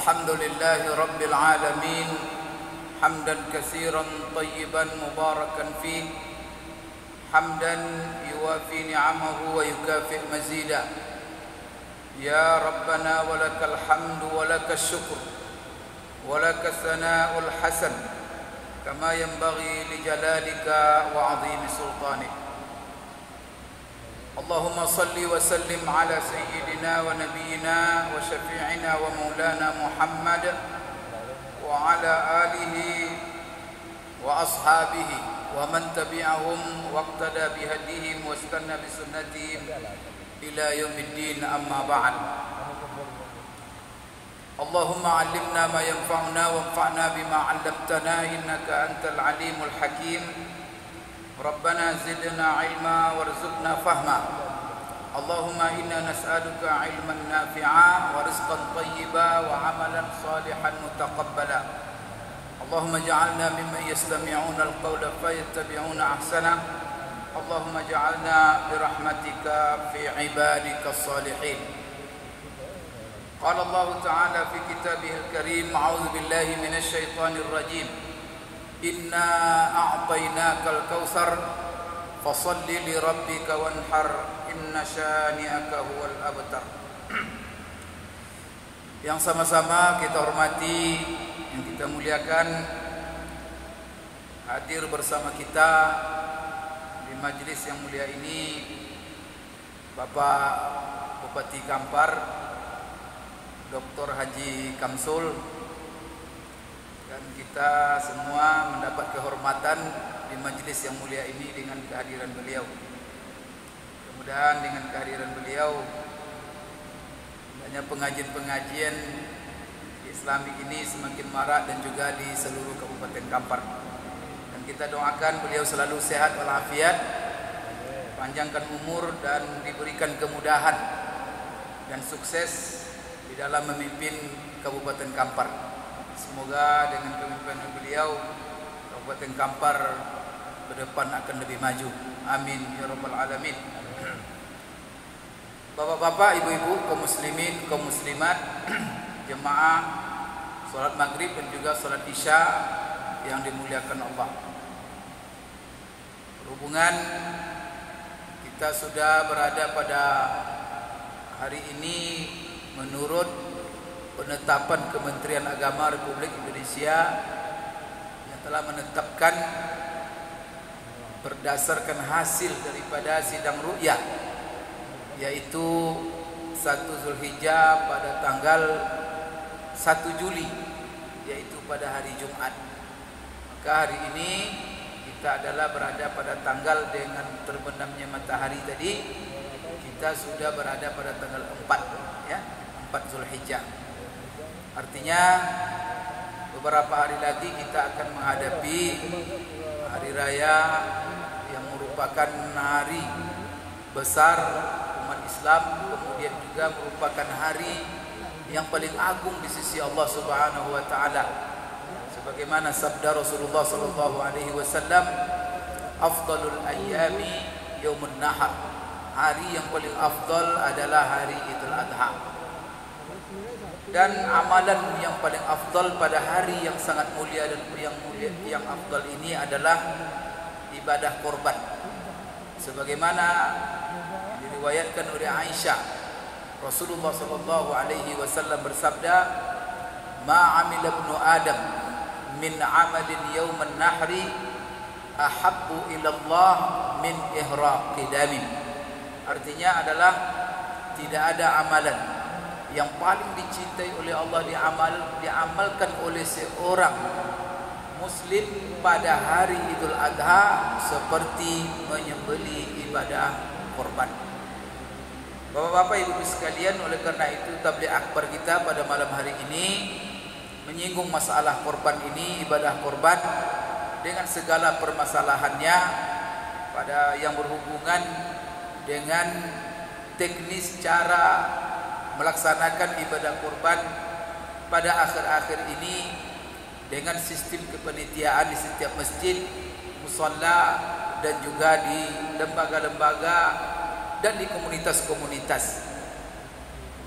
الحمد لله رب العالمين حمدا كثيرا طيبا مباركا فيه حمدا يوافي نعمه ويكافئ مزيدا يا ربنا ولك الحمد ولك الشكر ولك الثناء الحسن كما ينبغي لجلالك وعظيم سلطانك اللهم صل وسلم على سيدنا ونبينا وشفيعنا ومولانا محمد وعلى آله وأصحابه ومن تبعهم واقتدى بهديهم واستنى بسنتهم إلى يوم الدين أما بعد اللهم علمنا ما ينفعنا وانفعنا بما علمتنا إنك أنت العليم الحكيم ربنا زدنا علما وارزقنا فهما اللهم إنا نسألك علما نافعا ورزقا طيبا وعملا صالحا متقبلا اللهم اجعلنا ممن يستمعون القول فيتبعون أحسنه اللهم اجعلنا برحمتك في عبادك الصالحين قال الله تعالى في كتابه الكريم أعوذ بالله من الشيطان الرجيم إنا أعطيناك الكوثر فصل لربك وانحر إن شانئك هو الأبتر. Yang sama-sama kita hormati, yang kita muliakan, hadir bersama kita di majelis yang mulia ini Bapak Bupati Kampar Dr. Haji Kamsul, dan kita semua mendapat kehormatan di majelis yang mulia ini dengan kehadiran beliau. Mudah-mudahan dengan kehadiran beliau banyak pengajian-pengajian Islami ini semakin marak dan juga di seluruh Kabupaten Kampar. Dan kita doakan beliau selalu sehat walafiat, panjangkan umur dan diberikan kemudahan dan sukses di dalam memimpin Kabupaten Kampar. Semoga dengan kepemimpinan beliau Kabupaten Kampar ke depan akan lebih maju. Amin ya rabbal alamin. Bapak-bapak, ibu-ibu, kaum muslimin, kaum muslimat, jemaah salat maghrib dan juga salat isya yang dimuliakan Allah. Berhubungan kita sudah berada pada hari ini menurut penetapan Kementerian Agama Republik Indonesia yang telah menetapkan berdasarkan hasil daripada sidang ru'yah, yaitu 1 Zulhijjah pada tanggal 1 Juli, yaitu pada hari Jumat. Maka hari ini kita adalah berada pada tanggal dengan terbenamnya matahari tadi, kita sudah berada pada tanggal 4 ya, 4 Zulhijjah. Artinya beberapa hari lagi kita akan menghadapi hari raya yang merupakan hari besar umat Islam, kemudian juga merupakan hari yang paling agung di sisi Allah Subhanahu wa taala. Sebagaimana sabda Rasulullah sallallahu alaihi wasallam, afdalul ayyami yaumun nahar. Hari yang paling afdal adalah hari Idul Adha. Dan amalan yang paling afdal pada hari yang sangat mulia dan yang afdal ini adalah ibadah korban. Sebagaimana diriwayatkan oleh Aisyah, Rasulullah sallallahu alaihi wasallam bersabda, "Ma 'amila ibnu Adam min 'amalin yauman nahri ahabbu ila Allah min ihraqi damin." Artinya adalah tidak ada amalan yang paling dicintai oleh Allah diamalkan oleh seorang muslim pada hari Idul Adha seperti menyembelih ibadah korban. Bapak-bapak, ibu sekalian, oleh karena itu tabligh akbar kita pada malam hari ini menyinggung masalah korban ini, ibadah korban dengan segala permasalahannya pada yang berhubungan dengan teknis cara melaksanakan ibadah kurban pada akhir-akhir ini dengan sistem kepanitiaan di setiap masjid, musalla, dan juga di lembaga-lembaga dan di komunitas-komunitas.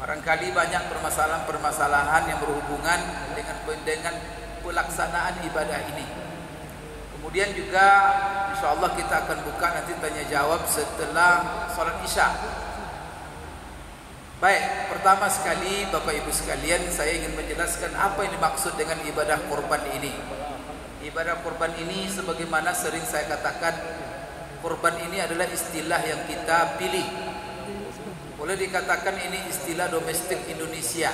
Barangkali banyak permasalahan-permasalahan yang berhubungan dengan pelaksanaan ibadah ini. Kemudian juga insya Allah kita akan buka nanti tanya jawab setelah sholat isya. Baik, pertama sekali Bapak Ibu sekalian, saya ingin menjelaskan apa yang dimaksud dengan ibadah kurban ini. Ibadah kurban ini sebagaimana sering saya katakan, kurban ini adalah istilah yang kita pilih. Boleh dikatakan ini istilah domestik Indonesia,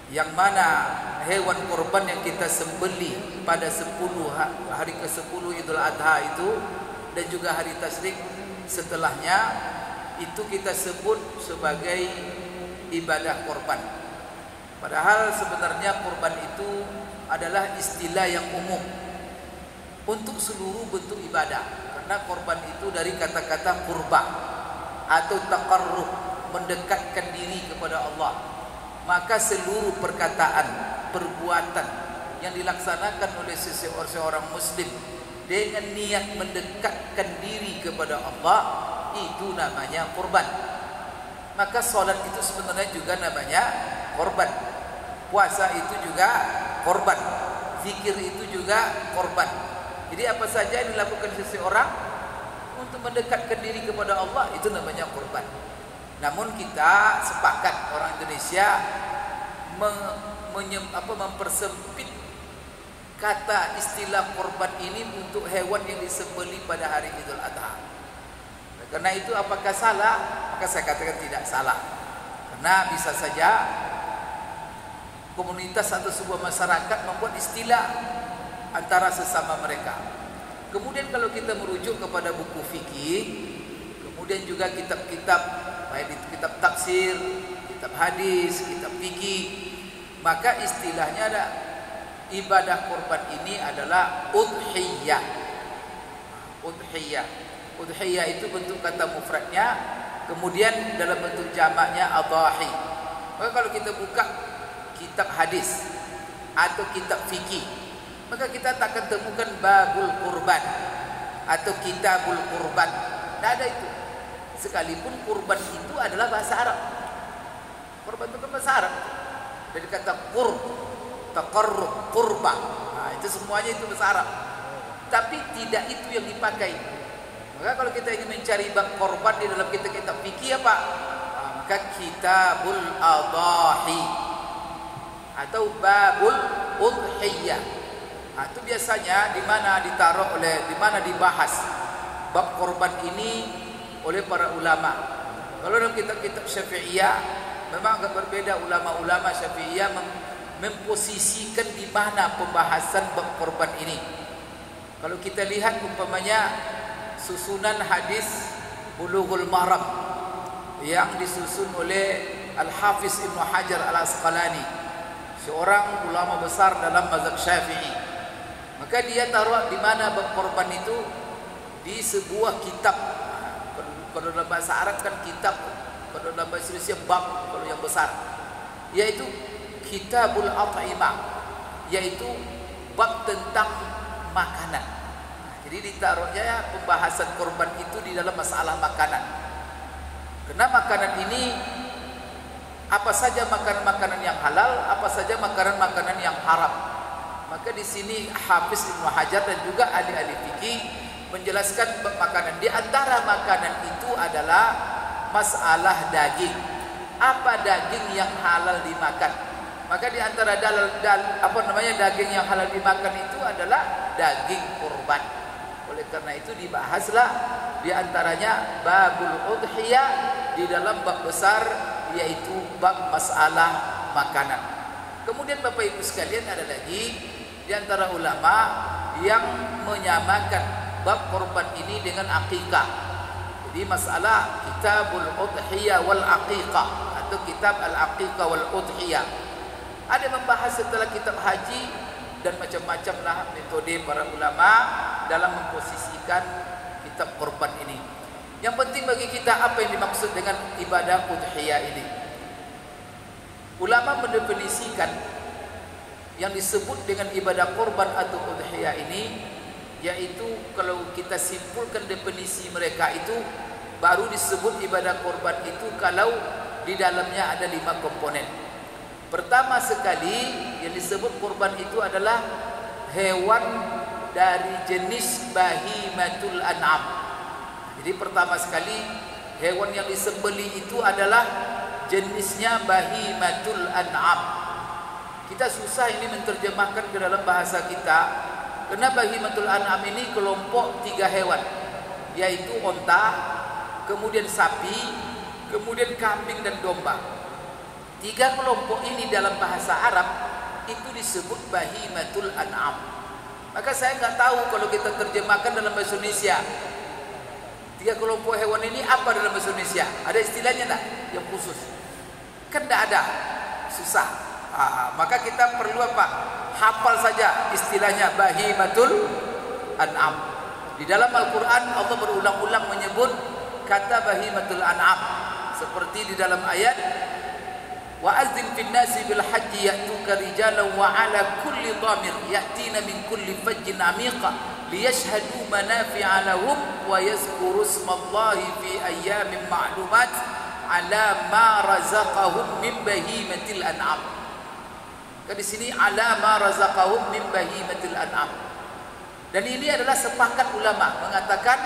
yang mana hewan kurban yang kita sembelih pada hari ke-10 Idul Adha itu dan juga hari tasyrik setelahnya itu kita sebut sebagai ibadah kurban. Padahal sebenarnya kurban itu adalah istilah yang umum untuk seluruh bentuk ibadah, karena kurban itu dari kata-kata kurba atau taqarrub, mendekatkan diri kepada Allah. Maka seluruh perkataan, perbuatan yang dilaksanakan oleh seorang muslim dengan niat mendekatkan diri kepada Allah, itu namanya kurban. Maka sholat itu sebenarnya juga namanya kurban, puasa itu juga kurban, zikir itu juga kurban. Jadi apa saja yang dilakukan seseorang untuk mendekatkan diri kepada Allah, itu namanya kurban. Namun kita sepakat, orang Indonesia mempersempit kata istilah kurban ini untuk hewan yang disembelih pada hari Idul Adha. Karena itu apakah salah? Maka saya katakan tidak salah. Karena bisa saja komunitas atau sebuah masyarakat membuat istilah antara sesama mereka. Kemudian kalau kita merujuk kepada buku fikih, kemudian juga kitab-kitab, baik itu kitab tafsir, kitab hadis, kitab fikih, maka istilahnya ada ibadah kurban ini adalah udhiyah. Udhiyah. Udhiyah itu bentuk kata mufradnya, kemudian dalam bentuk jamaknya adhahi. Maka kalau kita buka kitab hadis atau kitab fikih, maka kita tak akan temukan babul kurban atau kitabul kurban. Tidak ada itu. Sekalipun kurban itu adalah bahasa Arab. Kurban itu kan bahasa Arab. Dari kata qurb, taqarrub, qurba. Nah, itu semuanya itu bahasa Arab. Tapi tidak itu yang dipakai. Maka kalau kita ingin mencari bab korban di dalam kitab fikih apa? Maka kitabul adhahi atau babul udhiyah. Itu biasanya di mana dibahas bab korban ini oleh para ulama. Kalau dalam kitab-kitab Syafi'iyah memang agak berbeda, ulama-ulama Syafi'iyah memposisikan di mana pembahasan bab korban ini. Kalau kita lihat umpamanya susunan hadis Bulughul Maram yang disusun oleh Al-Hafiz Ibnu Hajar Al-Asqalani, seorang ulama besar dalam mazhab Syafi'i. Maka dia taruh di mana bab korban itu di sebuah kitab. Kalau dalam bahasa Arab kan kitab, kalau dalam bahasa Indonesia bab, kalau yang besar, yaitu Kitabul At'imah, yaitu bab tentang makanan. Jadi ditaruhnya pembahasan korban itu di dalam masalah makanan. Karena makanan ini apa saja makanan-makanan yang halal, apa saja makanan-makanan yang haram. Maka di sini Hafiz Ibnu Hajar dan juga ahli-ahli fikih menjelaskan makanan. Di antara makanan itu adalah masalah daging. Apa daging yang halal dimakan? Maka di antara daging yang halal dimakan itu adalah daging kurban. Oleh karena itu dibahaslah di antaranya babul udhiyah di dalam bab besar, yaitu bab masalah makanan. Kemudian Bapak Ibu sekalian, ada lagi di antara ulama yang menyamakan bab korban ini dengan akikah. Jadi masalah kitabul udhiyah wal aqiqah atau kitab al-aqiqah wal udhiyah. Ada membahas setelah kitab haji dan macam-macam lah metode para ulama dalam memposisikan kitab korban ini. Yang penting bagi kita apa yang dimaksud dengan ibadah udhiyah ini. Ulama mendefinisikan yang disebut dengan ibadah korban atau udhiyah ini, yaitu kalau kita simpulkan definisi mereka itu, baru disebut ibadah korban itu kalau di dalamnya ada 5 komponen. Pertama sekali yang disebut kurban itu adalah hewan dari jenis bahimatul an'am. Jadi pertama sekali hewan yang disembelih itu adalah jenisnya bahimatul an'am. Kita susah ini menerjemahkan ke dalam bahasa kita, karena bahimatul an'am ini kelompok 3 hewan, yaitu onta, kemudian sapi, kemudian kambing dan domba. 3 kelompok ini dalam bahasa Arab itu disebut bahimatul an'am. Maka saya nggak tahu kalau kita terjemahkan dalam bahasa Indonesia 3 kelompok hewan ini apa dalam bahasa Indonesia. Ada istilahnya enggak yang khusus? Kan enggak ada, susah. Maka kita perlu apa? Hafal saja istilahnya bahimatul an'am. Di dalam Al-Quran Allah berulang-ulang menyebut kata bahimatul an'am, seperti di dalam ayat wa azzin fin nasi bil hajji ya'tuka rijalan wa ala kulli dhamir ya'tina min kulli fajjin amiqa liyashhadu manafi'a lahum wa yazkuru ismallahi fi ayyamin ma'lumat ala ma razaqahum min bahimatil an'am. Di sini ala ma razaqahum min bahimatil an'am. Dan ini adalah sepakat ulama mengatakan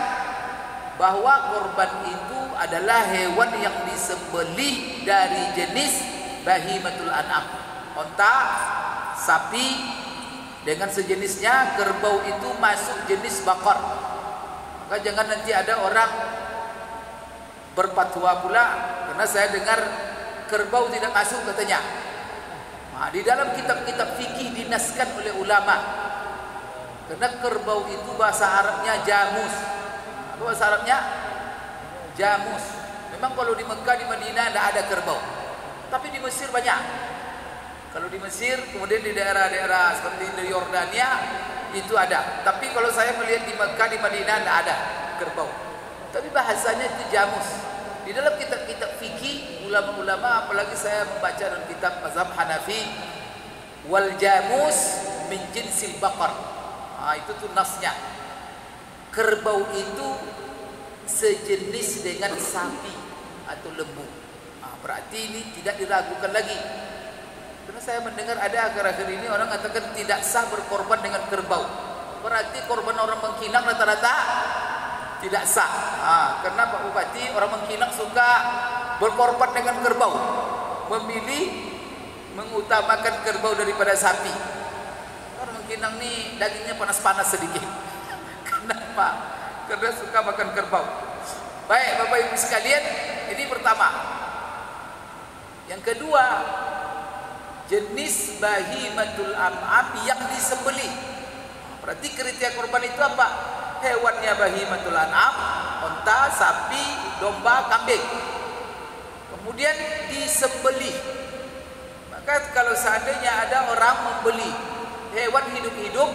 bahwa korban itu adalah hewan yang disembelih dari jenis bahimatul an'am. Onta, sapi dengan sejenisnya, kerbau itu masuk jenis bakar. Maka jangan nanti ada orang berfatwa pula, karena saya dengar kerbau tidak masuk katanya. Nah, di dalam kitab-kitab fikih dinaskan oleh ulama, karena kerbau itu bahasa Arabnya jamus. Apa bahasa Arabnya? Jamus. Memang kalau di Mekah, di Madinah tidak ada kerbau, tapi di Mesir banyak. Kalau di Mesir, kemudian di daerah-daerah seperti di Yordania itu ada. Tapi kalau saya melihat di Mekah, di Madinah tidak ada kerbau. Tapi bahasanya itu jamus. Di dalam kitab-kitab fikih ulama-ulama, apalagi saya membaca dalam kitab mazhab Hanafi, wal jamus min jinsil baqar. Itu tuh nasnya. Kerbau itu sejenis dengan sapi atau lembu. Berarti ini tidak diragukan lagi. Karena saya mendengar ada akhir-akhir ini orang katakan tidak sah berkorban dengan kerbau. Berarti korban orang Bengkinang rata-rata tidak sah. Karena Pak Bupati orang Bengkinang suka berkorban dengan kerbau, memilih mengutamakan kerbau daripada sapi. Orang Bengkinang nih dagingnya panas-panas sedikit. Kenapa? Karena suka makan kerbau. Baik Bapak Ibu sekalian, ini pertama. Yang kedua, jenis bahimatul an'am yang disembelih. Berarti kriteria korban itu apa? Hewannya bahimatul an'am, onta, sapi, domba, kambing. Kemudian disembelih. Maka kalau seandainya ada orang membeli hewan hidup-hidup,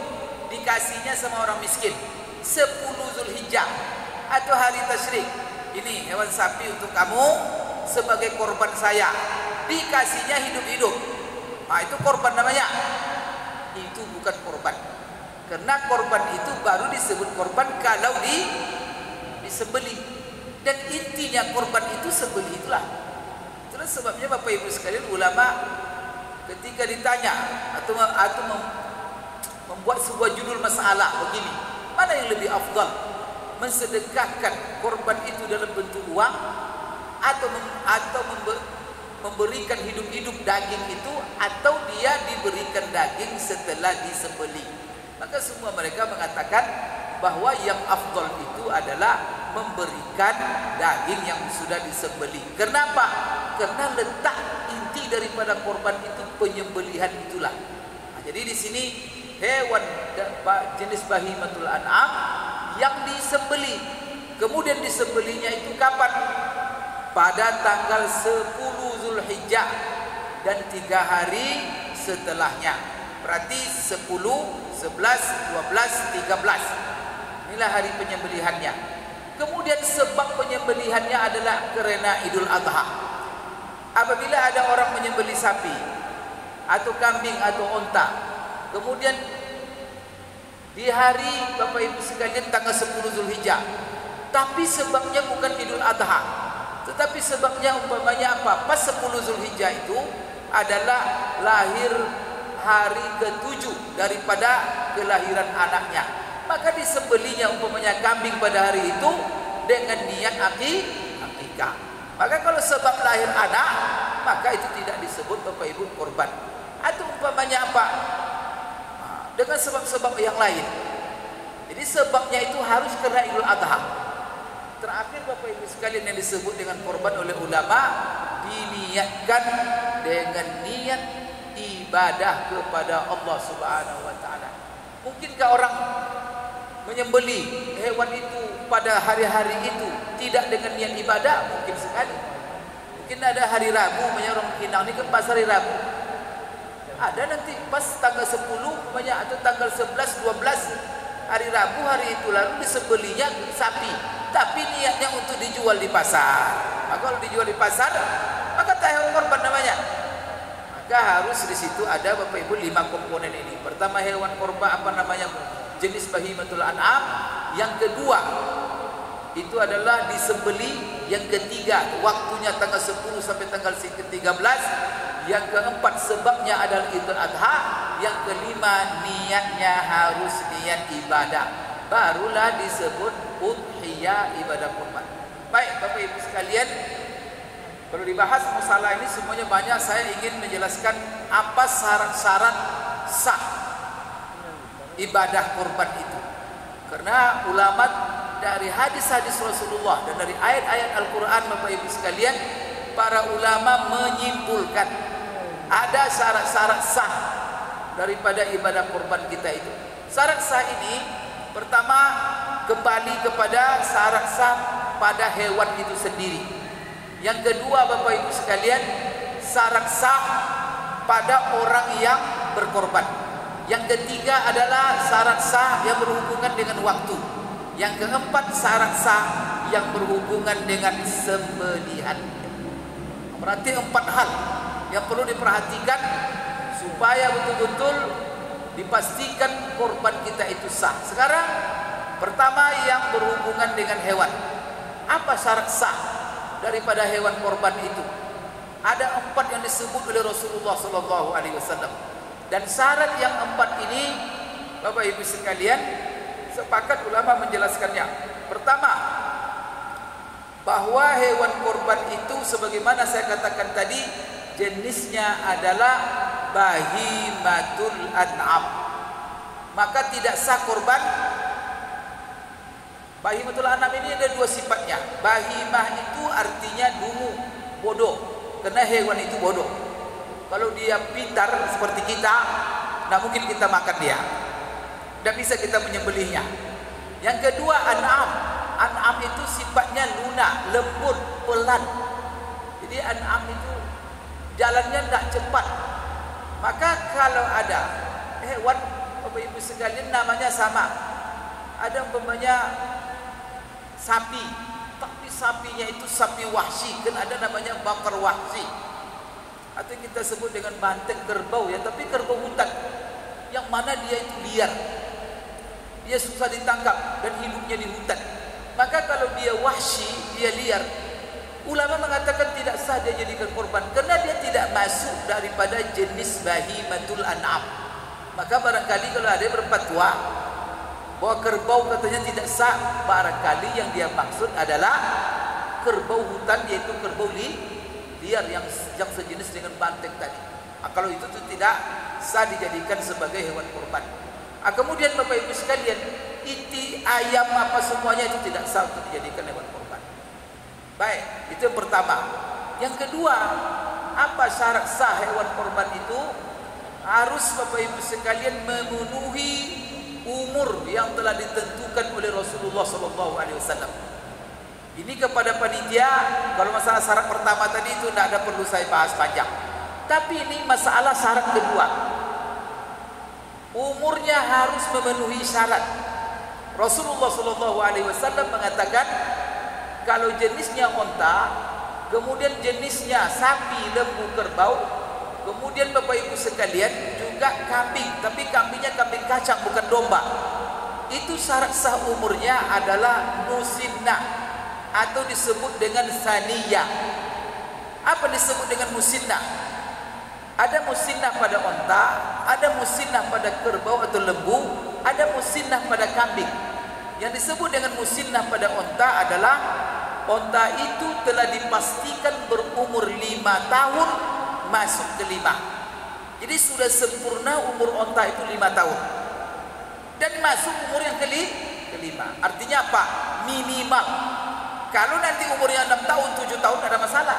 dikasihnya sama orang miskin 10 Zulhijjah atau hari tasyrik, ini hewan sapi untuk kamu sebagai korban saya, dikasihnya hidup-hidup. Itu korban namanya. Itu bukan korban. Karena korban itu baru disebut korban kalau disembelih. Dan intinya korban itu sembelih itulah. Itulah sebabnya Bapak Ibu sekalian, ulama ketika ditanya atau membuat sebuah judul masalah begini, mana yang lebih afdal? Mensedekahkan korban itu dalam bentuk uang atau memberikan hidup-hidup daging itu, atau dia diberikan daging setelah disembelih? Maka semua mereka mengatakan bahwa yang afdal itu adalah memberikan daging yang sudah disembelih. Kenapa? Karena letak inti daripada korban itu penyembelihan itulah. Jadi di sini hewan jenis bahimatul an'am yang disembelih. Kemudian disembelihnya itu kapan? Pada tanggal 10 Zulhijjah dan 3 hari setelahnya. Berarti 10, 11, 12, 13. Inilah hari penyembelihannya. Kemudian sebab penyembelihannya adalah karena Idul Adha. Apabila ada orang menyembelih sapi atau kambing atau onta, kemudian di hari Bapak Ibu sekalian tanggal 10 Zulhijjah, tapi sebabnya bukan Idul Adha, Tetapi sebabnya umpamanya apa? Pas 10 Zulhijjah itu adalah lahir hari ke-7 daripada kelahiran anaknya. Maka disembelinya umpamanya kambing pada hari itu dengan niat akikah. Maka kalau sebab lahir anak, maka itu tidak disebut Bapak Ibu korban. Atau umpamanya apa? Dengan sebab-sebab yang lain. Jadi sebabnya itu harus karena Idul Adha. Terakhir Bapak Ibu sekalian yang disebut dengan korban oleh ulama, diniatkan dengan niat ibadah kepada Allah Subhanahu wa taala. Mungkinkah orang menyembeli hewan itu pada hari-hari itu tidak dengan niat ibadah? Mungkin sekali. Mungkin ada hari Rabu, orang Minang ini kan pas hari Rabu. Ada nanti pas tanggal 10 banyak atau tanggal 11, 12 hari Rabu hari itu lalu disembelinya sapi, tapi niatnya untuk dijual di pasar. Maka kalau dijual di pasar, maka tak hewan korban namanya. Maka harus di situ ada Bapak Ibu 5 komponen ini. Pertama hewan korban apa namanya? Jenis bahimatul an'am. Yang kedua itu adalah disembeli. Yang ketiga waktunya tanggal 10 sampai tanggal 13. Yang keempat sebabnya adalah Idul Adha. Yang kelima niatnya harus niat ibadah. Barulah disebut udhiyah, ibadah kurban. Baik Bapak Ibu sekalian, kalau dibahas masalah ini semuanya banyak. Saya ingin menjelaskan apa syarat-syarat sah ibadah kurban itu. Karena ulama dari hadis-hadis Rasulullah dan dari ayat-ayat Al-Quran Bapak Ibu sekalian, para ulama menyimpulkan ada syarat-syarat sah daripada ibadah kurban kita itu. Syarat sah ini pertama kembali kepada syarat sah pada hewan itu sendiri. Yang kedua Bapak Ibu sekalian, syarat sah pada orang yang berkorban. Yang ketiga adalah syarat sah yang berhubungan dengan waktu. Yang keempat syarat sah yang berhubungan dengan sembelihan. Berarti 4 hal yang perlu diperhatikan supaya betul-betul dipastikan korban kita itu sah. Sekarang pertama yang berhubungan dengan hewan. Apa syarat sah daripada hewan korban itu? Ada 4 yang disebut oleh Rasulullah SAW. Dan syarat yang 4 ini Bapak Ibu sekalian, sepakat ulama menjelaskannya. Pertama, bahwa hewan korban itu sebagaimana saya katakan tadi, jenisnya adalah bahimatul an'am. Maka tidak sah korban. Bahimatul an'am ini ada 2 sifatnya. Bahimah itu artinya dungu, bodoh. Karena hewan itu bodoh. Kalau dia pintar seperti kita, tidak mungkin kita makan dia. Tidak bisa kita menyembelihnya. Yang kedua an'am. An'am itu sifatnya lunak, lembut, pelan. Jadi an'am itu jalannya tidak cepat. Maka kalau ada hewan Bapak Ibu sekalian namanya sama. Ada umpamanya sapi, tapi sapinya itu sapi wahsi, kan ada namanya bakar wahsi. Atau kita sebut dengan banteng kerbau ya, tapi kerbau hutan yang mana dia itu liar. Dia susah ditangkap dan hidupnya di hutan. Maka kalau dia wahsi, dia liar, ulama mengatakan tidak sah dia jadikan korban karena dia tidak masuk daripada jenis bahimatul an'am. Maka barangkali kalau ada yang berfatwa bahwa kerbau katanya tidak sah, barangkali yang dia maksud adalah kerbau hutan, yaitu kerbau liar yang sejenis dengan banteng tadi. Kalau itu tidak sah dijadikan sebagai hewan korban. Kemudian Bapak Ibu sekalian, iti, ayam apa semuanya itu tidak sah untuk dijadikan hewan korban. Baik, itu yang pertama. Yang kedua, apa syarat sah hewan korban itu? Harus Bapak Ibu sekalian memenuhi umur yang telah ditentukan oleh Rasulullah SAW. Ini kepada panitia, kalau masalah syarat pertama tadi itu tidak ada perlu saya bahas panjang. Tapi ini masalah syarat kedua. Umurnya harus memenuhi syarat. Rasulullah SAW mengatakan kalau jenisnya onta, kemudian jenisnya sapi, lembu, kerbau, kemudian Bapak Ibu sekalian juga kambing, tapi kambingnya kambing kacang bukan domba. Itu syarat sah umurnya adalah musinna. atau disebut dengan saniyah. Apa disebut dengan musinnah? Ada musinnah pada onta, ada musinnah pada kerbau atau lembu, ada musinnah pada kambing. Yang disebut dengan musinnah pada onta adalah onta itu telah dipastikan berumur 5 tahun masuk ke 5. Jadi sudah sempurna umur onta itu 5 tahun. Dan masuk umur yang kelima. Artinya apa? Minimal. Kalau nanti umurnya 6 tahun, 7 tahun ada masalah.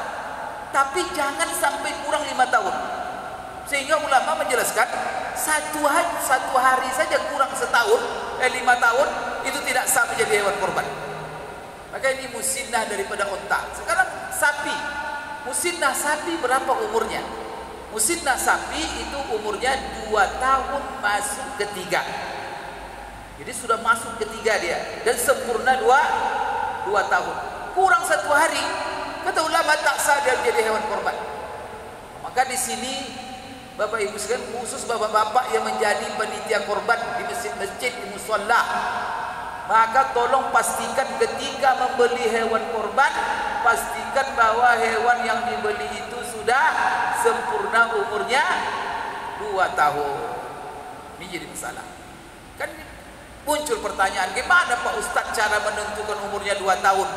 Tapi jangan sampai kurang 5 tahun. Sehingga ulama menjelaskan satu hari saja kurang setahun, 5 tahun itu tidak sah menjadi hewan kurban. Maka ini musinnah daripada unta. Sekarang sapi, musinnah sapi berapa umurnya? Musinnah sapi itu umurnya 2 tahun masuk ke 3. Jadi sudah masuk ke 3 dia dan sempurna 2 tahun. Kurang 1 hari, kata ulama tak sah dia menjadi hewan kurban. Maka di sini Bapak Ibu sekalian, khusus bapak-bapak yang menjadi panitia korban di masjid-masjid, di musholla, maka tolong pastikan ketika membeli hewan korban, pastikan bahwa hewan yang dibeli itu sudah sempurna umurnya 2 tahun. Ini jadi masalah. Kan muncul pertanyaan, gimana Pak Ustadz cara menentukan umurnya 2 tahun?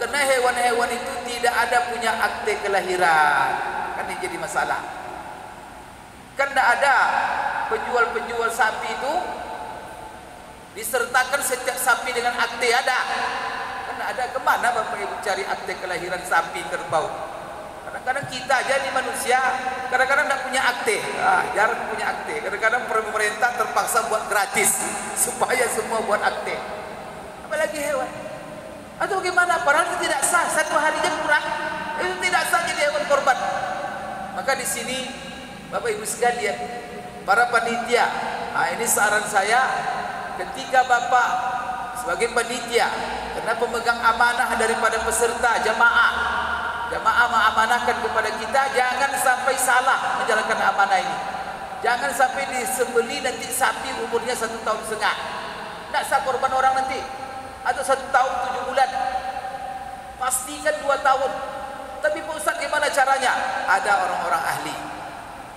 Karena hewan-hewan itu tidak ada punya akte kelahiran. Kan ini jadi masalah. Kan tidak ada penjual-penjual sapi itu disertakan setiap sapi dengan akte, ada. Kan ada, kemana Bapak Ibu cari akte kelahiran sapi kerbau? Kadang-kadang kita aja nih manusia, kadang-kadang tidak punya akte, jarang punya akte. Kadang-kadang pemerintah terpaksa buat gratis supaya semua buat akte. Apalagi hewan. Atau bagaimana? Padahal itu tidak sah, 1 hari aja kurang, itu tidak sah jadi hewan korban. Maka di sini Bapak Ibu sekalian, para panitia, ini saran saya, ketika Bapak sebagai panitia, karena pemegang amanah daripada peserta jamaah mengamanahkan kepada kita, jangan sampai salah menjalankan amanah ini. Jangan sampai disembeli nanti sapi umurnya 1,5 tahun. Tidak sah korban orang nanti, atau 1 tahun 7 bulan. Pastikan 2 tahun. Tapi Pak Ustaz gimana caranya? Ada orang-orang ahli.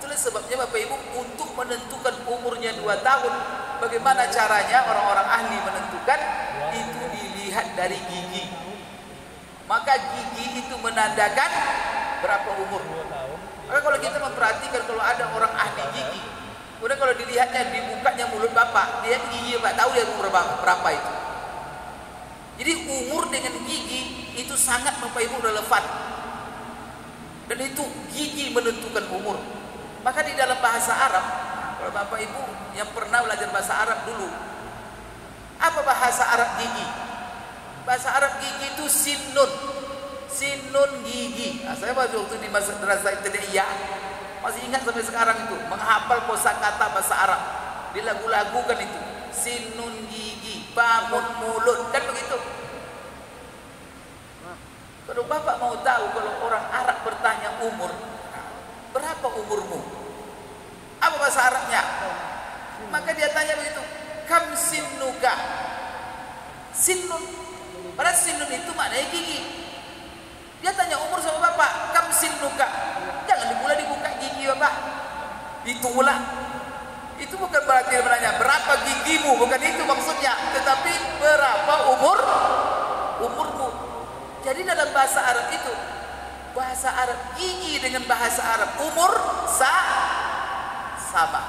Itulah sebabnya Bapak Ibu, untuk menentukan umurnya 2 tahun, bagaimana caranya orang-orang ahli menentukan? Itu dilihat dari gigi. Maka gigi itu menandakan berapa umur. Maka kalau kita memperhatikan, kalau ada orang ahli gigi, kemudian kalau dilihatnya, dibukanya mulut Bapak, dia gigi Bapak, tahu dia umur berapa itu. Jadi umur dengan gigi itu sangat Bapak Ibu relevan. Dan itu gigi menentukan umur. Maka di dalam bahasa Arab, kalau Bapak Ibu yang pernah belajar bahasa Arab dulu, apa bahasa Arab gigi? Bahasa Arab gigi itu sinun gigi. Saya waktu di madrasah ibtidaiyah masih ingat sampai sekarang itu, menghafal kosakata bahasa Arab. Di lagu-lagu kan itu, sinun gigi, bangun mulut, kan begitu. Kalau Bapak mau tahu, kalau orang Arab bertanya umur, berapa umurmu? Apa bahasa Arabnya? Maka dia tanya begitu, kam sinnuka? Sinnun. Padahal sinnun itu maknanya gigi. Dia tanya umur sama Bapak, kam sinnuka? Jangan dibuka gigi Bapak. Itulah. Itu bukan berarti dia menanya berapa gigimu, bukan itu maksudnya, tetapi berapa umurmu. Jadi dalam bahasa Arab itu, bahasa Arab gigi dengan bahasa Arab umur sama.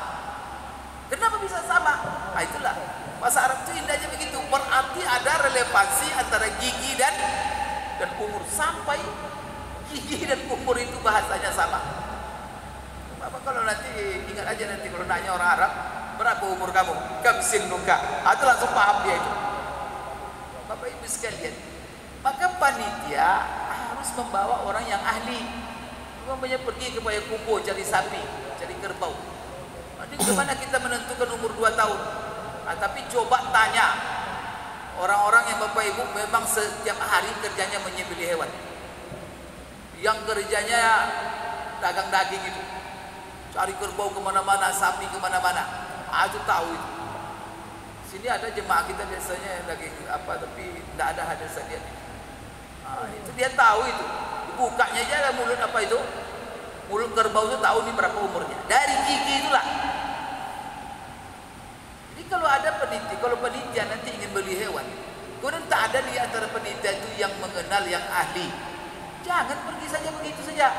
Kenapa bisa sama? Nah itulah, bahasa Arab itu indahnya begitu. Berarti ada relevansi antara gigi dan umur, sampai gigi dan umur itu bahasanya sama. Bapak kalau nanti ingat aja, nanti kalau nanya orang Arab, berapa umur kamu? Kam sinnuka? Itu langsung paham dia itu. Bapak Ibu sekalian, maka panitia harus membawa orang yang ahli. Umpamanya pergi ke Payakumbuh cari sapi, cari kerbau. Nanti bagaimana kita menentukan umur 2 tahun? Nah, tapi coba tanya orang-orang yang Bapak Ibu memang setiap hari kerjanya menyembelih hewan, yang kerjanya dagang daging itu, cari kerbau kemana-mana, sapi kemana-mana. Itu tahu itu. Sini ada jemaah kita biasanya daging apa, tapi tidak ada hadis dia. dia tahu itu. Bukanya aja mulut apa itu? Mulut kerbau itu tahu nih berapa umurnya. Dari gigi itulah. Jadi kalau ada peneliti, kalau penelitian nanti ingin beli hewan, kemudian tak ada di antara penelitian itu yang mengenal, yang ahli, jangan pergi saja begitu saja.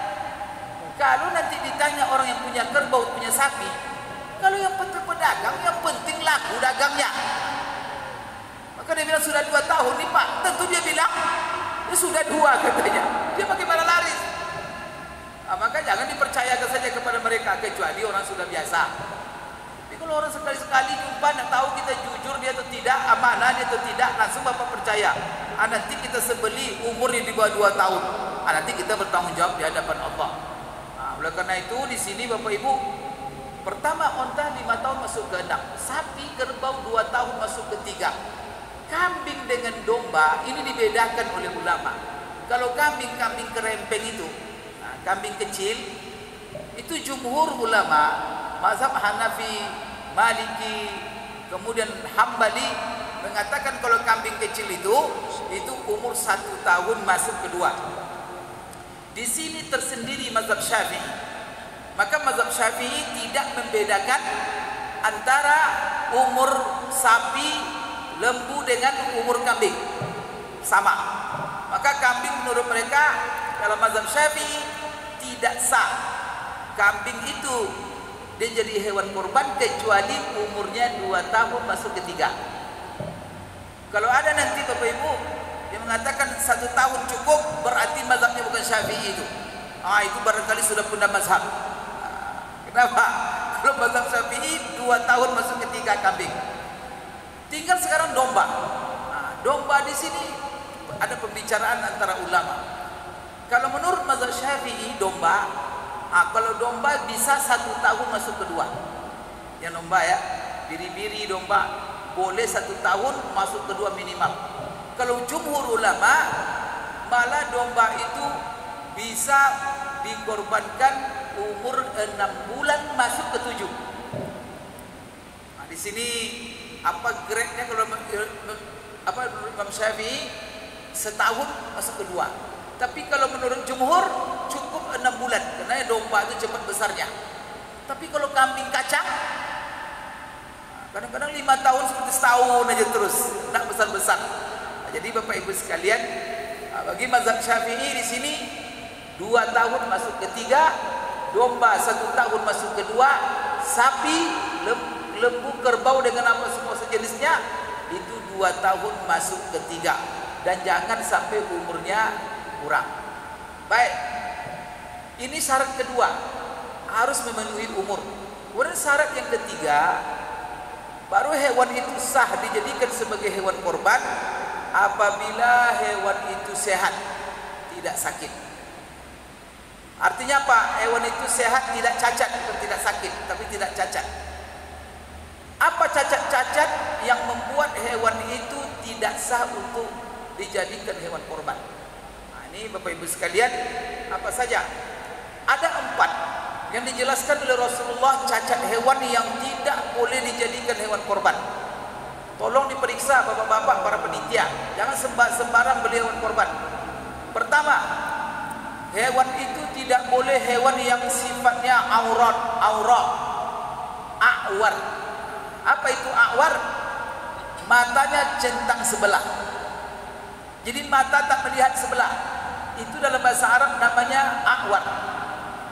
Kalau nanti ditanya orang yang punya kerbau, punya sapi, kalau yang pedagang, yang penting laku dagangnya. Maka dia bilang sudah 2 tahun nih Pak. Tentu dia bilang ya sudah 2 katanya. Dia bagaimana laris? Nah, maka jangan dipercayakan saja kepada mereka kecuali orang sudah biasa. Tapi kalau orang sekali-sekali jumpa nak tahu kita jujur dia atau tidak, amanah dia atau tidak, langsung Bapak percaya. Nanti kita sebeli umurnya di bawah 2 tahun. Nanti kita bertanggung jawab di hadapan Allah. Oleh karena itu di sini Bapak Ibu, pertama onta 5 tahun masuk ke 6, sapi kerbau 2 tahun masuk ke 3. Kambing dengan domba ini dibedakan oleh ulama. Kalau kambing kerempeng itu, kambing kecil, itu jumhur ulama, mazhab Hanafi, Maliki, kemudian Hambali mengatakan kalau kambing kecil itu umur 1 tahun masuk ke 2. Di sini tersendiri mazhab Syafi'i. Maka mazhab Syafi'i tidak membedakan antara umur sapi lembu dengan umur kambing, sama. Maka kambing menurut mereka dalam mazhab Syafi'i tidak sah. Kambing itu dia jadi hewan kurban kecuali umurnya 2 tahun masuk ke 3. Kalau ada nanti Bapak Ibu yang mengatakan 1 tahun cukup, berarti mazhabnya bukan Syafi'i itu. Itu barangkali sudah punah mazhab. Kenapa? Kalau mazhab Syafi'i 2 tahun masuk ke 3 kambing. Tinggal sekarang domba. Domba di sini ada pembicaraan antara ulama. Kalau menurut mazhab Syafi'i domba, kalau domba bisa 1 tahun masuk ke 2. Yang domba ya, biri-biri domba boleh 1 tahun masuk ke 2 minimal. Kalau jumhur ulama malah domba itu bisa dikorbankan umur 6 bulan masuk ke 7. Di sini apa grade-nya kalau menurut Imam Syafi'i setahun masuk ke 2. Tapi kalau menurut jumhur cukup 6 bulan karena domba itu cepat besarnya. Tapi kalau kambing kacang kadang-kadang 5 tahun seperti setahun aja terus, nak besar-besar. Jadi Bapak Ibu sekalian, bagi mazhab Syafi'i di sini 2 tahun masuk ke 3, domba 1 tahun masuk ke 2, sapi, lembu, kerbau dengan apa semua sejenisnya itu 2 tahun masuk ke 3, dan jangan sampai umurnya kurang. Baik, ini syarat kedua, harus memenuhi umur. Kemudian syarat yang ketiga, baru hewan itu sah dijadikan sebagai hewan korban apabila hewan itu sehat, tidak sakit. Artinya apa? Hewan itu sehat, tidak cacat, bukan tidak sakit, tapi tidak cacat. Apa cacat-cacat yang membuat hewan itu tidak sah untuk dijadikan hewan korban? Ini Bapak Ibu sekalian, apa saja? Ada 4 yang dijelaskan oleh Rasulullah cacat hewan yang tidak boleh dijadikan hewan korban. Tolong diperiksa bapak-bapak para penitia, jangan sembarang beli hewan korban. Pertama, hewan itu tidak boleh hewan yang sifatnya awar. Apa itu awar? Matanya centang sebelah. Jadi mata tak melihat sebelah. Itu dalam bahasa Arab namanya awar.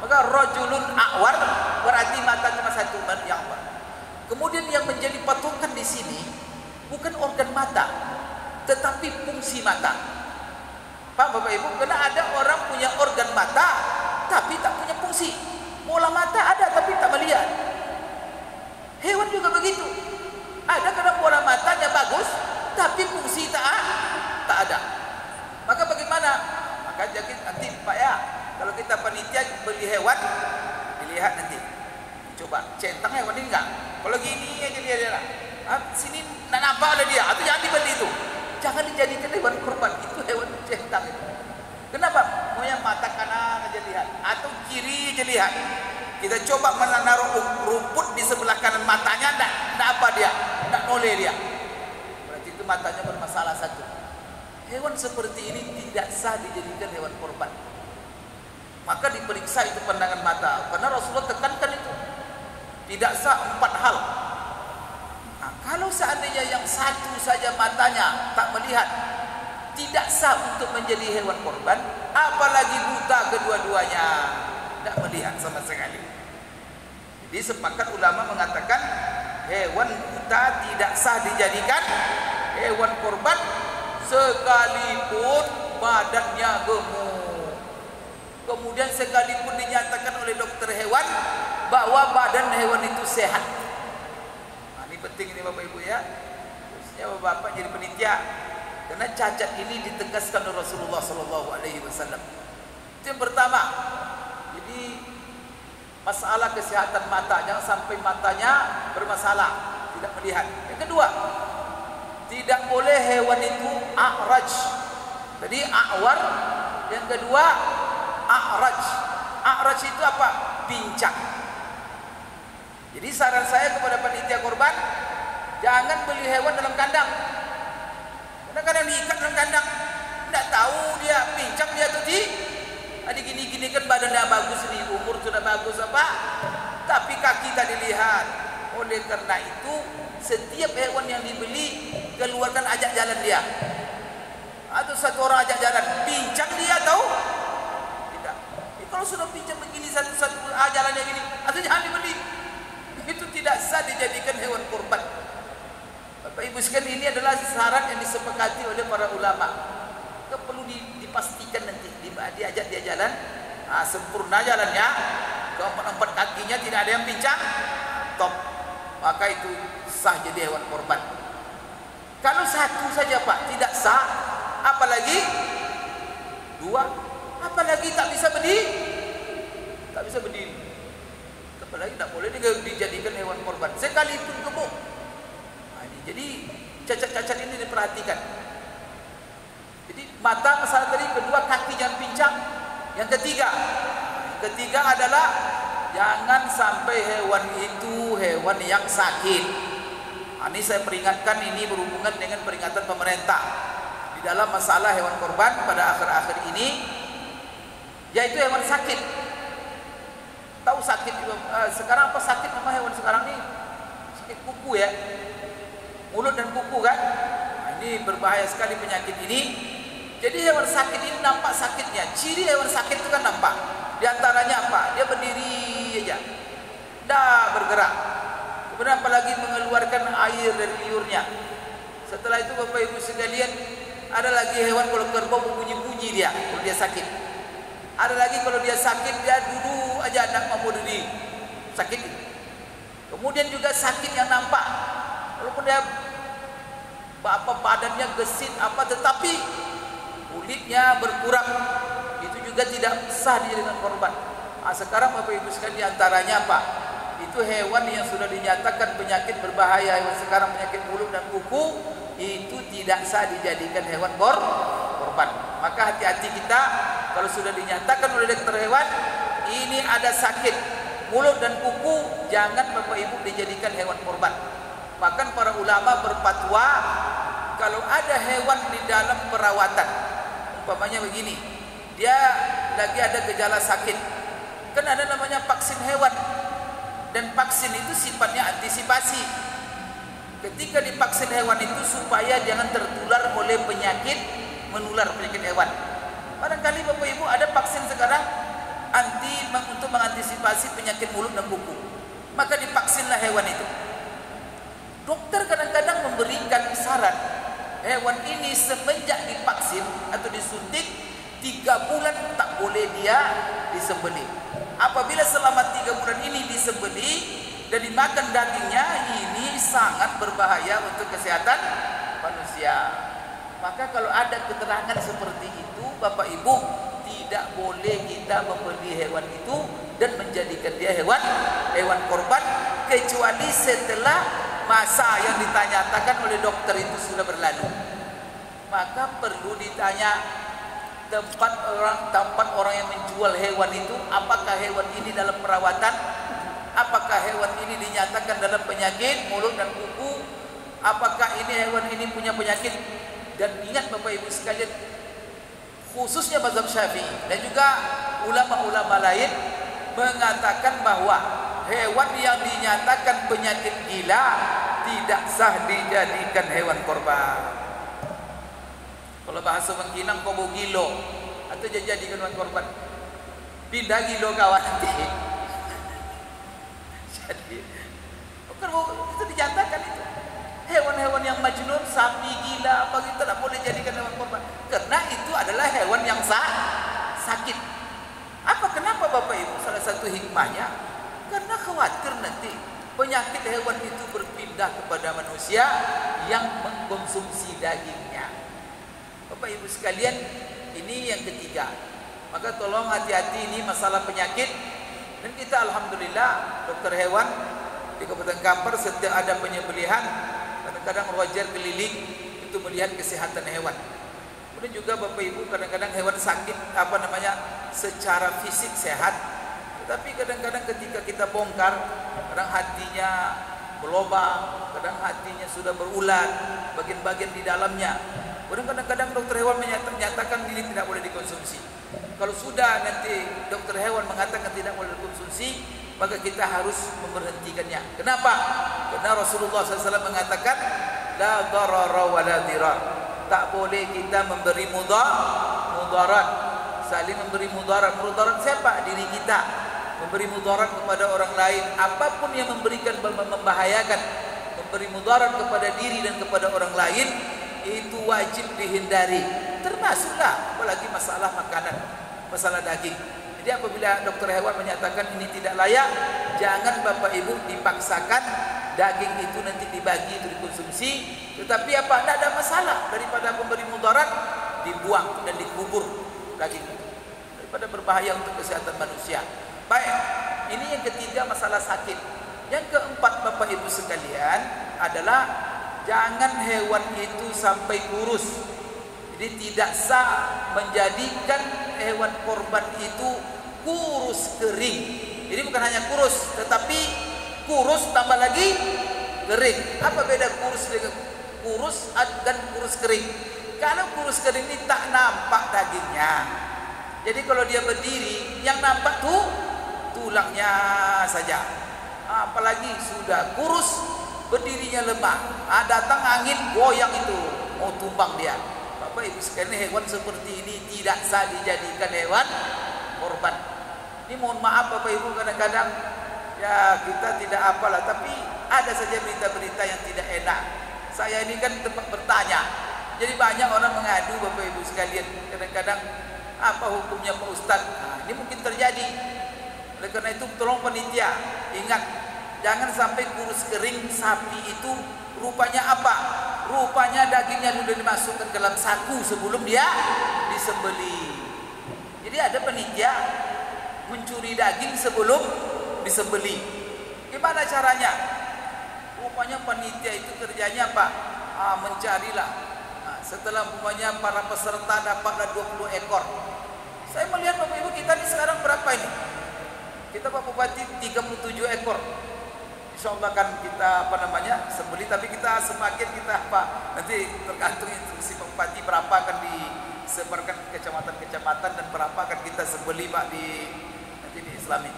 Maka rajulun awar berarti mata cuma satu yang awar. Kemudian yang menjadi patokan di sini bukan organ mata, tetapi fungsi mata. Pak Bapak Ibu, karena ada orang punya organ mata tapi tak punya fungsi. Bola mata ada tapi tak melihat. Hewan juga begitu. Ada kadang bola matanya bagus tapi fungsi tak ada. Maka bagaimana? Maka jadi nanti Pak ya, kalau kita panitia beli hewan, dilihat nanti. Coba centang hewan ini enggak. Kalau gini aja dia sini nak nampak oleh dia, atau jangan dibeli itu. Jangan dijadikan hewan kurban, itu hewan centang itu. Kenapa? Mau yang mata kanan aja lihat atau kiri aja lihat. Kita coba menaruh rumput di sebelah kanan matanya, enggak apa dia, enggak noleh dia. Berarti itu matanya bermasalah satu. hewan seperti ini tidak sah dijadikan hewan korban. Maka diperiksa itu pandangan mata, karena Rasulullah tekankan itu tidak sah 4 hal. Nah, kalau seandainya yang satu saja matanya tak melihat, tidak sah untuk menjadi hewan korban, apalagi buta kedua-duanya, tidak melihat sama sekali. Jadi sepakat ulama mengatakan hewan buta tidak sah dijadikan hewan korban sekalipun badannya gemuk. Kemudian sekalipun dinyatakan oleh dokter hewan bahwa badan hewan itu sehat. Nah, ini penting ini Bapak Ibu ya. Khususnya Bapak jadi penitia. Karena cacat ini ditegaskan oleh Rasulullah SAW. Itu yang pertama. Jadi masalah kesehatan mata, jangan sampai matanya bermasalah, tidak melihat. Yang kedua, tidak boleh hewan itu a'raj. Jadi a'war. Yang kedua a'raj. A'raj itu apa? Pincang. Jadi saran saya kepada panitia korban, jangan beli hewan dalam kandang. Karena kadang diikat dalam kandang, tidak tahu dia pincang dia tuh ada gini-gini kan badannya bagus nih, umur sudah bagus apa, tapi kaki tak dilihat. Oleh karena itu setiap hewan yang dibeli keluarkan ajak jalan dia. Atau satu orang ajak jalan, pincang dia tahu? Tidak. Kalau sudah pincang begini satu-satu jalannya gini, atau jangan dibeli. Itu tidak sah dijadikan hewan kurban. Bapak Ibu sekalian, ini adalah syarat yang disepakati oleh para ulama. Itu perlu dipastikan nanti diajak dia jalan, sempurna jalannya, keempat kakinya tidak ada yang pincang, top, maka itu sah jadi hewan korban. Kalau satu saja Pak tidak sah, apalagi dua, apalagi tak bisa berdiri, apalagi tak boleh dijadikan hewan korban sekalipun gemuk. Jadi cacat-cacat ini diperhatikan. Jadi mata masalah tadi, kedua kaki jangan pincang. Yang ketiga adalah jangan sampai hewan itu hewan yang sakit. Ini saya peringatkan, ini berhubungan dengan peringatan pemerintah di dalam masalah hewan korban pada akhir-akhir ini, yaitu hewan sakit. Tahu sakit sekarang apa sakit nama hewan sekarang ini? Sakit kuku ya. Mulut dan kuku kan. Nah, ini berbahaya sekali penyakit ini. Jadi hewan sakit ini nampak sakitnya. Ciri hewan sakit itu kan nampak. Di antaranya apa? Dia berdiri aja, tidak bergerak. Kemudian apalagi mengeluarkan air dari liurnya. Setelah itu Bapak Ibu sekalian, ada lagi hewan kalau kerbau berbunyi-bunyi dia kalau dia sakit. Ada lagi kalau dia sakit dia duduk aja, tidak mau berdiri, sakit. Kemudian juga sakit yang nampak. Walaupun dia badannya gesit tetapi kulitnya berkurang, itu juga tidak sah dijadikan korban. Sekarang Bapak Ibu sekalian, diantaranya apa? Itu hewan yang sudah dinyatakan penyakit berbahaya, hewan sekarang penyakit mulut dan kuku, itu tidak sah dijadikan hewan korban. Maka hati-hati kita kalau sudah dinyatakan oleh dokter hewan ini ada sakit mulut dan kuku, jangan Bapak Ibu dijadikan hewan korban. Bahkan para ulama berfatwa kalau ada hewan di dalam perawatan, umpamanya begini, dia lagi ada gejala sakit, kan ada namanya vaksin hewan, dan vaksin itu sifatnya antisipasi. Ketika divaksin hewan itu supaya jangan tertular oleh penyakit menular, penyakit hewan. Barangkali Bapak Ibu ada vaksin sekarang untuk mengantisipasi penyakit mulut dan kuku, maka divaksinlah hewan itu. Dokter kadang-kadang memberikan saran, hewan ini semenjak divaksin atau disuntik 3 bulan tak boleh dia disembelih. Apabila selama 3 bulan ini disembelih dan dimakan dagingnya, ini sangat berbahaya untuk kesehatan manusia. Maka kalau ada keterangan seperti itu, Bapak Ibu, tidak boleh kita membeli hewan itu dan menjadikan dia hewan korban, kecuali setelah masa yang ditanyatakan oleh dokter itu sudah berlalu. Maka perlu ditanya tempat orang yang menjual hewan itu, apakah hewan ini dalam perawatan, apakah hewan ini dinyatakan dalam penyakit mulut dan kuku, apakah ini hewan ini punya penyakit Dan ingat Bapak Ibu sekalian, khususnya mazhab Syafi'i dan juga ulama-ulama lain mengatakan bahwa hewan yang dinyatakan penyakit gila tidak sah dijadikan hewan korban. Kalau bahasa mengkinang kobo gilo atau dijadikan hewan korban, pindah gilo kawan nanti. Jadi itu dinyatakan itu hewan-hewan yang majnun, sapi gila apa gitu tidak boleh jadikan hewan korban, karena itu adalah hewan yang sakit. Kenapa Bapak Ibu? Salah satu hikmahnya karena khawatir nanti penyakit hewan itu berpindah kepada manusia yang mengkonsumsi dagingnya. Bapak Ibu sekalian, ini yang ketiga. Maka tolong hati-hati, ini masalah penyakit. Dan kita alhamdulillah dokter hewan di Kabupaten Kampar setiap ada penyembelihan, kadang-kadang Roger keliling itu melihat kesehatan hewan. Kemudian juga Bapak Ibu, kadang-kadang hewan sakit secara fisik sehat, tetapi kadang-kadang ketika kita bongkar, kadang hatinya berlobang, kadang hatinya sudah berulat, bagian-bagian di dalamnya. Kemudian kadang-kadang dokter hewan menyatakan ini tidak boleh dikonsumsi. Kalau sudah nanti dokter hewan mengatakan tidak boleh dikonsumsi, maka kita harus memberhentikannya. Kenapa? Karena Rasulullah SAW mengatakan la darara wa la dirar. Tak boleh kita memberi mudarat, saling memberi mudarat. Mudarat siapa? Diri kita. Memberi mudarat kepada orang lain, apapun yang memberikan membahayakan, memberi mudarat kepada diri dan kepada orang lain, itu wajib dihindari. Termasuklah apalagi masalah makanan, masalah daging. Jadi apabila dokter hewan menyatakan ini tidak layak, jangan Bapak Ibu dipaksakan daging itu nanti dibagi untuk dikonsumsi. Tetapi tidak ada masalah, daripada memberi mudarat dibuang dan dikubur daging itu, daripada berbahaya untuk kesehatan manusia. Baik, ini yang ketiga, masalah sakit. Yang keempat Bapak Ibu sekalian adalah jangan hewan itu sampai kurus. Jadi tidak sah menjadikan hewan korban itu kurus kering. Jadi bukan hanya kurus, tetapi kurus tambah lagi kering. Apa beda kurus dengan kurus dan kurus kering? Kalau kurus kering ini tak nampak dagingnya. Jadi kalau dia berdiri, yang nampak tuh tulangnya saja. Apalagi sudah kurus, berdirinya lemah. Datang angin goyang itu, mau tumbang dia. Bapak Ibu sekalian, hewan seperti ini tidak sah dijadikan hewan korban. Ini mohon maaf Bapak Ibu, kadang-kadang ya kita tidak apalah, tapi ada saja berita-berita yang tidak enak. Saya ini kan tempat bertanya, jadi banyak orang mengadu Bapak Ibu sekalian. Kadang-kadang apa hukumnya Pak Ustadz? Ini mungkin terjadi. Oleh karena itu tolong panitia ingat, jangan sampai kurus kering sapi itu. Rupanya apa? Rupanya dagingnya sudah dimasukkan ke dalam saku sebelum dia disembelih. Jadi ada panitia mencuri daging sebelum disembelih. Gimana caranya? Rupanya panitia itu kerjanya apa? Mencarilah. Setelah umpamanya para peserta dapatlah 20 ekor. Saya melihat Bapak Ibu, kita ini sekarang berapa ini? Kita Pak Bupati 37 ekor. Insya Allah kan kita sembelih, tapi kita semakin kita nanti tergantung instruksi Pak Bupati berapa akan disebarkan kecamatan-kecamatan dan berapa akan kita sembelih Pak nanti di Islami.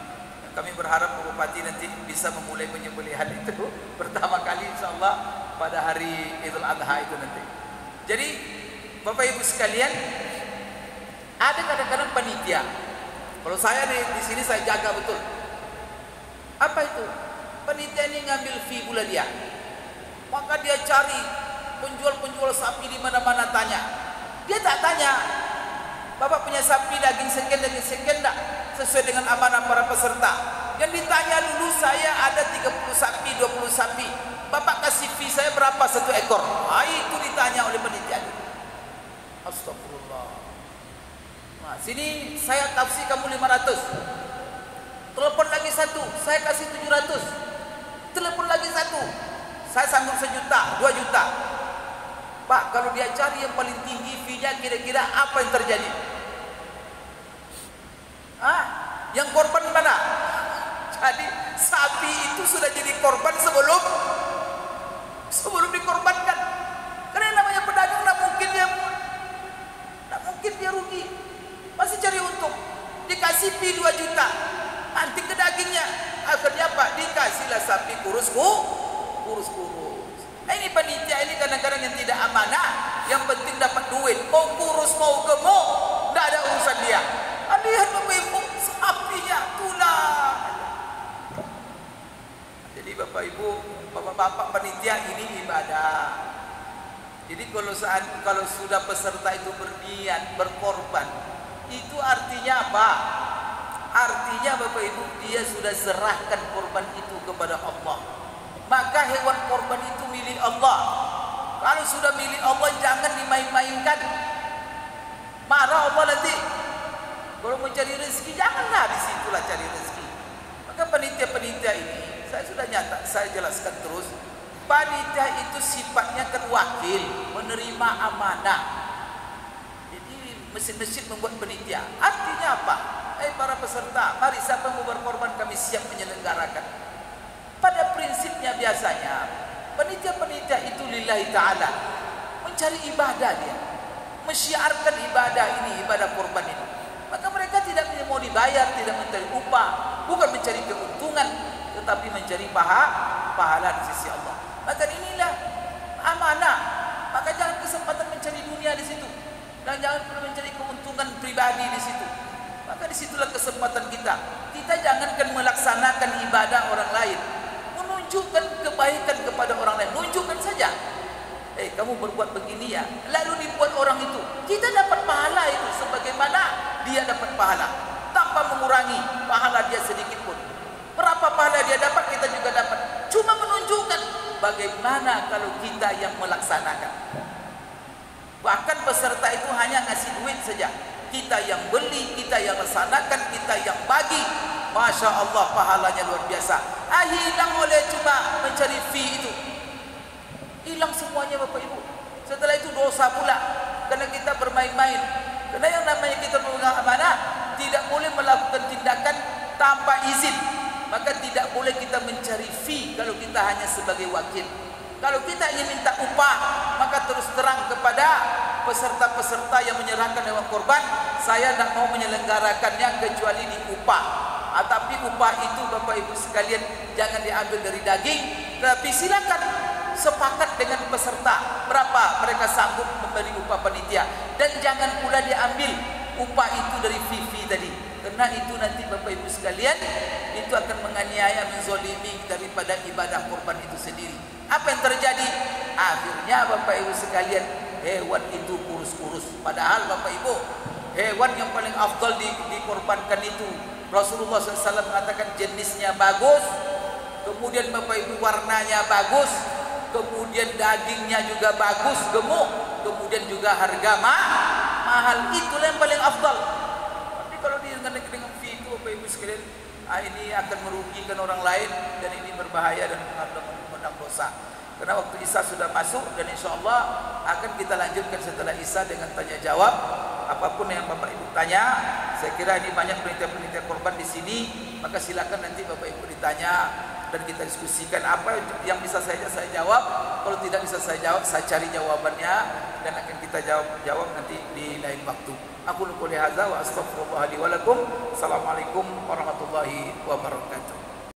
Kami berharap Pak Bupati nanti bisa memulai penyembelihan itu pertama kali insya Allah pada hari Idul Adha itu nanti. Jadi Bapak Ibu sekalian, ada kadang-kadang panitia. Kalau saya di sini saya jaga betul. Apa itu? Panitia ini ngambil fee pula dia. Maka dia cari penjual-penjual sapi di mana-mana tanya. Dia tak tanya, Bapak punya sapi daging sekian enggak? Sesuai dengan amanah para peserta. Yang ditanya dulu, saya ada 30 sapi, 20 sapi. Bapak kasih fee saya berapa satu ekor? Itu ditanya oleh panitia. Astagfirullah. Nah, sini saya taksi kamu 500. Telepon lagi satu, saya kasih 700. Telepon lagi satu, saya sanggup 1 juta, 2 juta. Pak, kalau dia cari yang paling tinggi fee-nya, kira-kira apa yang terjadi? Yang korban mana? Jadi sapi itu sudah jadi korban sebelum dikorbankan. Karena namanya pedagang, mungkin dia CP 2 juta, nanti ke dagingnya. Akhirnya Pak dikasihlah sapi kurus. Ini panitia ini kadang-kadang yang tidak amanah, yang penting dapat duit. Mau kurus mau gemuk, tidak ada urusan dia. Lihat Bapak Ibu, sapinya tulang. Jadi Bapak Ibu, Bapak-bapak panitia, ini ibadah. Jadi kalau sudah peserta itu berniat berkorban, itu artinya apa? Artinya Bapak Ibu, dia sudah serahkan korban itu kepada Allah. Maka hewan korban itu milik Allah. Kalau sudah milik Allah, jangan dimain-mainkan. Marah Allah nanti. Kalau mau cari rezeki, janganlah disitulah cari rezeki. Maka panitia-panitia ini, saya sudah nyata, saya jelaskan terus. Panitia itu sifatnya kan wakil, menerima amanah. Jadi mesin-mesin membuat panitia. Artinya apa? Para peserta, mari siapa mau berkorban, kami siap menyelenggarakan. Pada prinsipnya biasanya panitia-panitia itu lillahi ta'ala, mencari ibadah dia, mensyiarkan ibadah ini, ibadah korban ini. Maka mereka tidak mau dibayar, tidak mencari upah, bukan mencari keuntungan, tetapi mencari pahala di sisi Allah. Maka inilah amanah. Maka jangan kesempatan mencari dunia di situ, dan jangan mencari keuntungan pribadi di situ. Maka disitulah kesempatan kita. Kita jangankan melaksanakan ibadah orang lain, menunjukkan kebaikan kepada orang lain, tunjukkan saja. Kamu berbuat begini ya, lalu dibuat orang itu, kita dapat pahala itu sebagaimana dia dapat pahala, tanpa mengurangi pahala dia sedikit pun. Berapa pahala dia dapat, kita juga dapat. Cuma menunjukkan bagaimana kalau kita yang melaksanakan. Bahkan peserta itu hanya ngasih duit saja, kita yang beli, kita yang laksanakan, kita yang bagi. Masya Allah, pahalanya luar biasa. Hilang oleh cuma mencari fee itu, hilang semuanya Bapak Ibu. Setelah itu dosa pula, karena kita bermain-main. Karena yang namanya kita pemegang amanah, tidak boleh melakukan tindakan tanpa izin. Maka tidak boleh kita mencari fee kalau kita hanya sebagai wakil. Kalau kita ingin minta upah, maka terus terang kepada peserta-peserta yang menyerahkan hewan korban, saya tidak mau menyelenggarakannya kecuali di upah. Tapi upah itu Bapak Ibu sekalian jangan diambil dari daging, tapi silakan sepakat dengan peserta berapa mereka sanggup memberi upah panitia, dan jangan pula diambil upah itu dari fee tadi, karena itu nanti Bapak Ibu sekalian itu akan menganiaya, menzolimi daripada ibadah korban itu sendiri. Apa yang terjadi? Akhirnya Bapak Ibu sekalian, hewan itu kurus. Padahal Bapak Ibu, hewan yang paling afdal dikorbankan itu Rasulullah SAW mengatakan jenisnya bagus, kemudian Bapak Ibu warnanya bagus, kemudian dagingnya juga bagus, gemuk, kemudian juga harga mahal. Itulah yang paling afdal. Tapi kalau dengan fee itu Bapak Ibu sekalian, ini akan merugikan orang lain, dan ini berbahaya dan mengundang dosa. Karena waktu Isya sudah masuk, dan insya Allah akan kita lanjutkan setelah Isya dengan tanya jawab. Apapun yang Bapak Ibu tanya, saya kira ini banyak penelitian-penelitian korban di sini, maka silakan nanti Bapak Ibu ditanya dan kita diskusikan. Apa yang bisa saya jawab, kalau tidak bisa saya jawab, saya cari jawabannya dan akan kita jawab nanti di lain waktu. Aku qouli hadza wa astaghfirullah li wa lakum. Assalamualaikum warahmatullahi wabarakatuh.